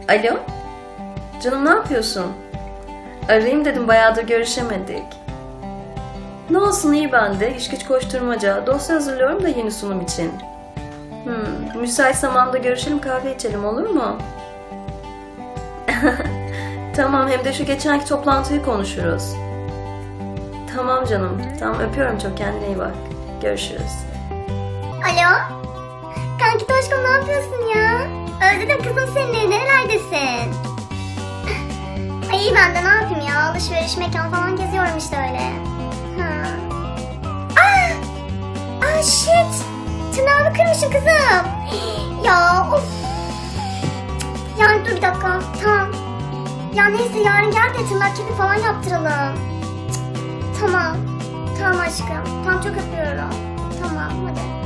Alo? Canım ne yapıyorsun? Arayayım dedim, bayağıdır görüşemedik. Ne olsun, iyi ben de. İş güç koşturmaca. Dosya hazırlıyorum da yeni sunum için. Müsait zamanda görüşelim, kahve içelim, olur mu? Tamam, hem de şu geçenki toplantıyı konuşuruz. Tamam canım. Tamam, öpüyorum çok, kendine iyi bak. Görüşürüz. Alo? Kanki Toşkom, ne yapıyorsun ya? Özledim kızım seni, nerelerdesin? Ay iyi, ben de ne yapayım ya, alışveriş, mekan falan geziyorum işte öyle. Shit! Tırnağımı kırmışım kızım. Ya of. Yani dur bir dakika, tamam. Ya neyse, yarın gel de tırnak keki falan yaptıralım. Tamam. Tamam aşkım. Tamam, çok öpüyorum. Tamam hadi.